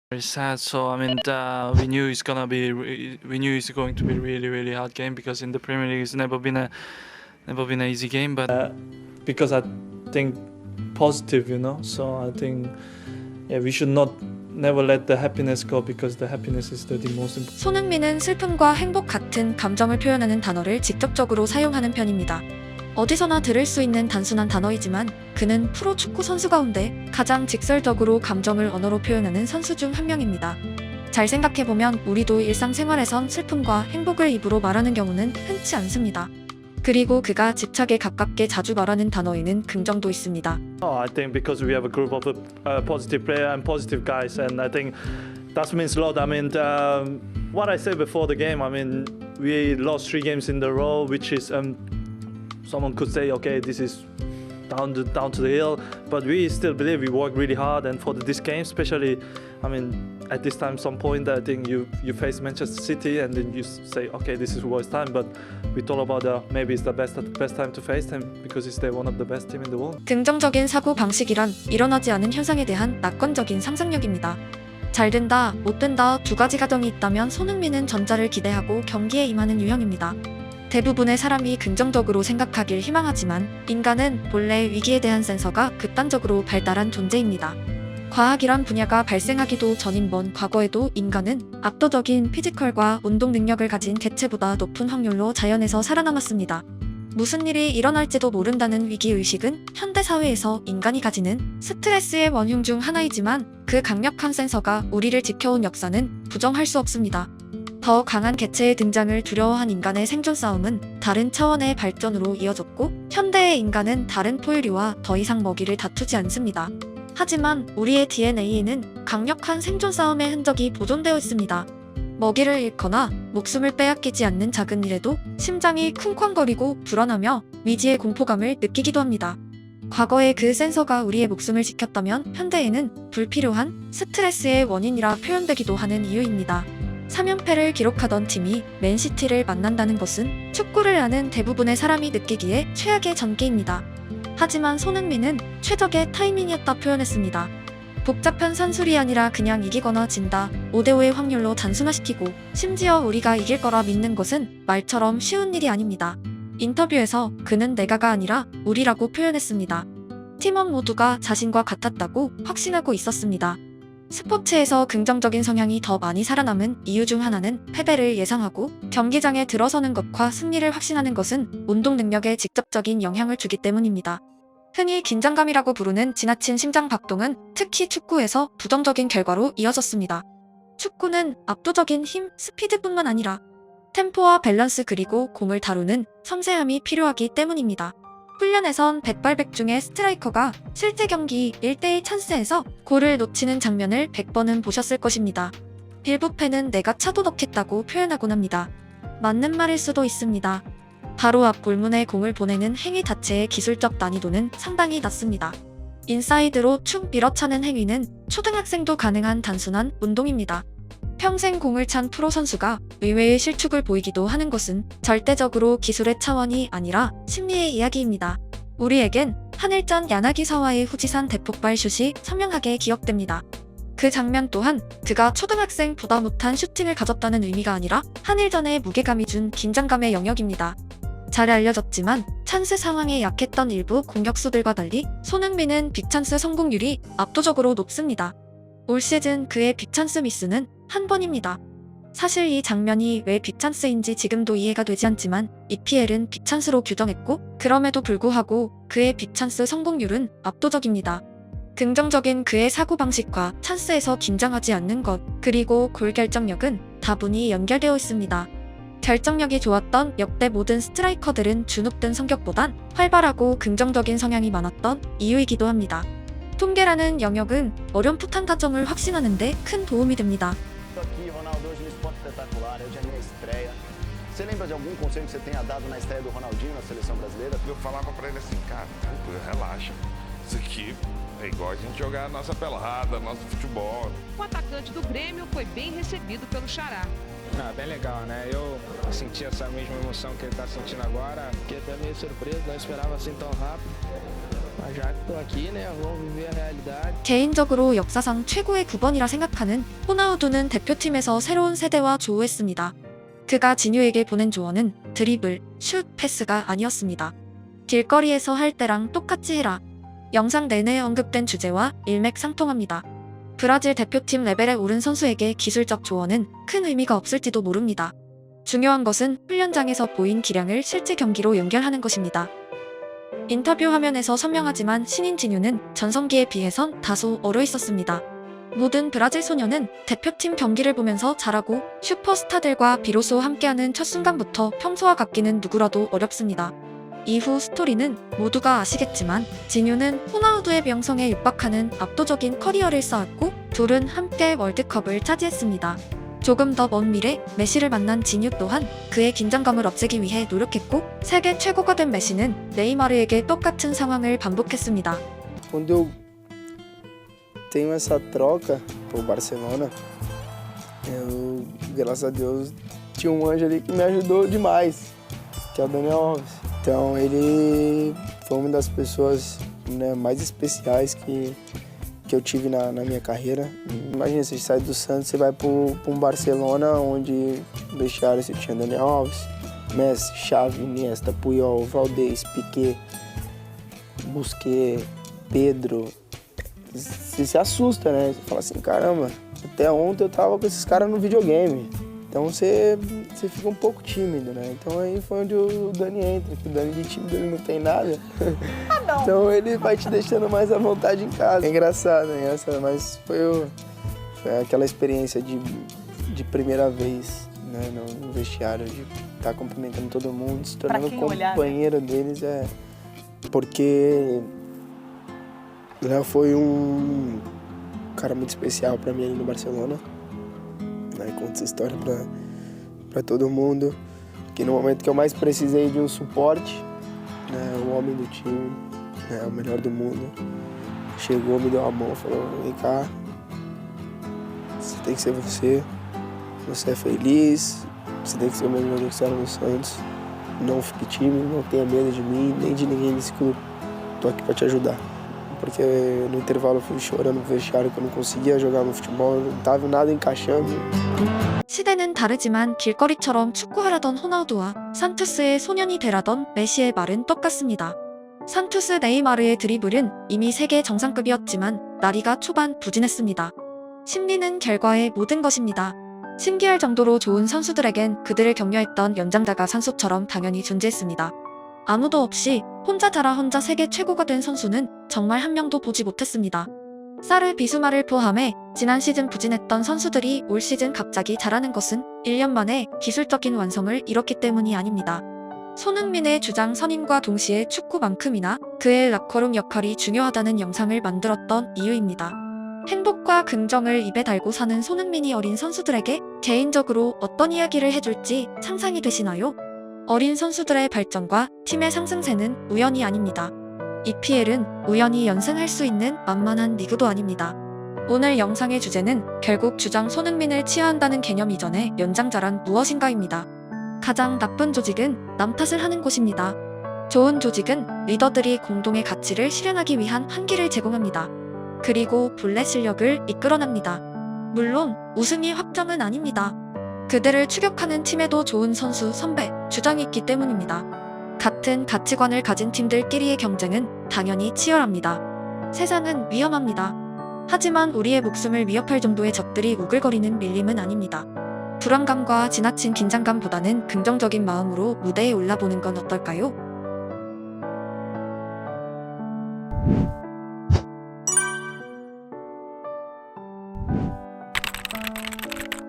Very sad. So I mean, we knew it's going to be really really hard game because in the Premier League it's never been an easy game. But because I think positive, So I think we should not never let the happiness go because the happiness is the most important. 손흥민은 슬픔과 행복 같은 감정을 표현하는 단어를 직접적으로 사용하는 편입니다. 어디서나 들을 수 있는 단순한 단어이지만 그는 프로 축구 선수 가운데 가장 직설적으로 감정을 언어로 표현하는 선수 중 한 명입니다. 잘 생각해보면 우리도 일상생활에선 슬픔과 행복을 입으로 말하는 경우는 흔치 않습니다. 그리고 그가 집착에 가깝게 자주 말하는 단어에는 긍정도 있습니다. I think because we have a group of positive player and positive guys, and I think that means a lot. I mean, what I said before the game. I mean, we lost 3 games in a row, which is someone could say, okay, this is down to the hill, but we still believe we worked really hard, and for this game, especially, I mean, at this time, some point, I think you face Manchester City, and then you say, okay, this is worst time, but we thought about maybe it's the best time to face them because it's one of the best team in the world. 긍정적인 사고 방식이란 일어나지 않은 현상에 대한 낙관적인 상상력입니다. 잘 된다, 못 된다 두 가지 가정이 있다면 손흥민은 전자를 기대하고 경기에 임하는 유형입니다. 대부분의 사람이 긍정적으로 생각하길 희망하지만 인간은 본래 위기에 대한 센서가 극단적으로 발달한 존재입니다. 과학이란 분야가 발생하기도 전인 먼 과거에도 인간은 압도적인 피지컬과 운동 능력을 가진 개체보다 높은 확률로 자연에서 살아남았습니다. 무슨 일이 일어날지도 모른다는 위기의식은 현대사회에서 인간이 가지는 스트레스의 원흉 중 하나이지만 그 강력한 센서가 우리를 지켜온 역사는 부정할 수 없습니다. 더 강한 개체의 등장을 두려워한 인간의 생존 싸움은 다른 차원의 발전으로 이어졌고 현대의 인간은 다른 포유류와 더 이상 먹이를 다투지 않습니다. 하지만 우리의 DNA에는 강력한 생존 싸움의 흔적이 보존되어 있습니다. 먹이를 잃거나 목숨을 빼앗기지 않는 작은 일에도 심장이 쿵쾅거리고 불안하며 미지의 공포감을 느끼기도 합니다. 과거에 그 센서가 우리의 목숨을 지켰다면 현대에는 불필요한 스트레스의 원인이라 표현되기도 하는 이유입니다. 3연패를 기록하던 팀이 맨시티를 만난다는 것은 축구를 아는 대부분의 사람이 느끼기에 최악의 전개입니다. 하지만 손흥민은 최적의 타이밍이었다 표현했습니다. 복잡한 산술이 아니라 그냥 이기거나 진다, 5대5의 확률로 단순화시키고 심지어 우리가 이길 거라 믿는 것은 말처럼 쉬운 일이 아닙니다. 인터뷰에서 그는 내가가 아니라 우리라고 표현했습니다. 팀원 모두가 자신과 같았다고 확신하고 있었습니다. 스포츠에서 긍정적인 성향이 더 많이 살아남은 이유 중 하나는 패배를 예상하고 경기장에 들어서는 것과 승리를 확신하는 것은 운동 능력에 직접적인 영향을 주기 때문입니다. 흔히 긴장감이라고 부르는 지나친 심장 박동은 특히 축구에서 부정적인 결과로 이어졌습니다. 축구는 압도적인 힘, 스피드뿐만 아니라 템포와 밸런스 그리고 공을 다루는 섬세함이 필요하기 때문입니다. 훈련에선 백발백중의 스트라이커가 실제 경기 1대1 찬스에서 골을 놓치는 장면을 100번은 보셨을 것입니다. 일부 팬은 내가 차도 넣겠다고 표현하곤 합니다. 맞는 말일 수도 있습니다. 바로 앞 골문에 공을 보내는 행위 자체의 기술적 난이도는 상당히 낮습니다. 인사이드로 축 밀어차는 행위는 초등학생도 가능한 단순한 운동입니다. 평생 공을 찬 프로 선수가 의외의 실축을 보이기도 하는 것은 절대적으로 기술의 차원이 아니라 심리의 이야기입니다. 우리에겐 한일전 야나기사와의 후지산 대폭발 슛이 선명하게 기억됩니다. 그 장면 또한 그가 초등학생보다 못한 슈팅을 가졌다는 의미가 아니라 한일전의 무게감이 준 긴장감의 영역입니다. 잘 알려졌지만 찬스 상황에 약했던 일부 공격수들과 달리 손흥민은 빅찬스 성공률이 압도적으로 높습니다. 올 시즌 그의 빅찬스 미스는 한 번입니다. 사실 이 장면이 왜 빅찬스인지 지금도 이해가 되지 않지만 EPL은 빅찬스로 규정했고 그럼에도 불구하고 그의 빅찬스 성공률은 압도적입니다. 긍정적인 그의 사고방식과 찬스에서 긴장하지 않는 것 그리고 골 결정력은 다분히 연결되어 있습니다. 결정력이 좋았던 역대 모든 스트라이커들은 주눅든 성격보단 활발하고 긍정적인 성향이 많았던 이유이기도 합니다. 통계라는 영역은 어렴풋한 다점을 확신하는 데 큰 도움이 됩니다. Aqui, Ronaldo, hoje no Esporte Espetacular, hoje é minha estreia. Você lembra de algum conselho que você tenha dado na estreia do Ronaldinho na seleção brasileira? Eu falava pra ele assim, cara, tranquilo, relaxa. Isso aqui é igual a gente jogar a nossa pelada, nosso futebol. O atacante do Grêmio foi bem recebido pelo Xará. Ah, bem legal, né? Eu senti essa mesma emoção que ele está sentindo agora. Fiquei até meio surpreso, não esperava assim tão rápido. Mas já que tô aqui, né, vamos viver a realidade. 개인적으로 역사상 최고의 9번이라 생각하는 호나우두는 대표팀에서 새로운 세대와 조우했습니다. 그가 진유에게 보낸 조언은 드리블, 슛, 패스가 아니었습니다. 길거리에서 할 때랑 똑같이 해라. 영상 내내 언급된 주제와 일맥상통합니다. 브라질 대표팀 레벨에 오른 선수에게 기술적 조언은 큰 의미가 없을지도 모릅니다. 중요한 것은 훈련장에서 보인 기량을 실제 경기로 연결하는 것입니다. 인터뷰 화면에서 선명하지만 신인 진유는 전성기에 비해선 다소 얼어 있었습니다. 모든 브라질 소녀는 대표팀 경기를 보면서 자라고 슈퍼스타들과 비로소 함께하는 첫 순간부터 평소와 같기는 누구라도 어렵습니다. 이후 스토리는 모두가 아시겠지만 진유는 호나우두의 명성에 육박하는 압도적인 커리어를 쌓았고 둘은 함께 월드컵을 차지했습니다. 조금 더 먼 미래 메시를 만난 진유 또한 그의 긴장감을 없애기 위해 노력했고 세계 최고가 된 메시는 네이마르에게 똑같은 상황을 반복했습니다. Quando eu tenho essa troca pro Barcelona, eu, graças a Deus, tinha um anjo ali que me ajudou demais, que é o Daniel Alves. Então ele foi uma das pessoas, né, mais especiais que eu tive na minha carreira. Imagina, você sai do Santos, você vai para um Barcelona onde no vestiário você tinha Daniel Alves, Messi, Xavi, Iniesta, Puyol, Valdés, Piqué, Busquets, Pedro. Você se assusta, né? Você fala assim, caramba, até ontem eu tava com esses caras no videogame. Então você fica um pouco tímido, né? Então aí foi onde o Dani entra, que o Dani de tímido ele não tem nada. Então ele vai te deixando mais à vontade em casa. É engraçado, mas foi aquela experiência de primeira vez, né, no vestiário, de estar cumprimentando todo mundo, se tornando companheiro deles, porque Léo foi um cara muito especial para mim ali no Barcelona. Né, conta essa história para todo mundo, que no momento que eu mais precisei de um suporte, né, o homem do time, né, o melhor do mundo, chegou, me deu a mão, falou, vem cá, você tem que ser você é feliz, você tem que ser o mesmo jogador que você era no Santos, não fique tímido, não tenha medo de mim, nem de ninguém nesse clube, tô aqui para te ajudar. Porque no intervalo eu fui chorando no vestiário que eu não conseguia jogar no futebol, não tava nada encaixando. 시대는 다르지만 길거리처럼 축구하려던 호나우두와 산투스의 소년이 되라던 메시의 말은 똑같습니다. 산투스 네이마르의 드리블은 이미 세계 정상급이었지만 나리가 초반 부진했습니다. 심리는 결과의 모든 것입니다. 신기할 정도로 좋은 선수들에겐 그들을 격려했던 연장자가 산소처럼 당연히 존재했습니다. 아무도 없이 혼자 자라 혼자 세계 최고가 된 선수는 정말 한 명도 보지 못했습니다. 사르 비수마를 포함해 지난 시즌 부진했던 선수들이 올 시즌 갑자기 잘하는 것은 1년 만에 기술적인 완성을 이뤘기 때문이 아닙니다. 손흥민의 주장 선임과 동시에 축구만큼이나 그의 락커룸 역할이 중요하다는 영상을 만들었던 이유입니다. 행복과 긍정을 입에 달고 사는 손흥민이 어린 선수들에게 개인적으로 어떤 이야기를 해줄지 상상이 되시나요? 어린 선수들의 발전과 팀의 상승세는 우연이 아닙니다. EPL은 우연히 연승할 수 있는 만만한 리그도 아닙니다. 오늘 영상의 주제는 결국 주장 손흥민을 치하한다는 개념 이전에 연장자란 무엇인가입니다. 가장 나쁜 조직은 남 탓을 하는 곳입니다. 좋은 조직은 리더들이 공동의 가치를 실현하기 위한 한기를 제공합니다. 그리고 본래 실력을 이끌어냅니다. 물론 우승이 확정은 아닙니다. 그들을 추격하는 팀에도 좋은 선수, 선배, 주장이 있기 때문입니다. 같은 가치관을 가진 팀들끼리의 경쟁은 당연히 치열합니다. 세상은 위험합니다. 하지만 우리의 목숨을 위협할 정도의 적들이 우글거리는 밀림은 아닙니다. 불안감과 지나친 긴장감보다는 긍정적인 마음으로 무대에 올라보는 건 어떨까요?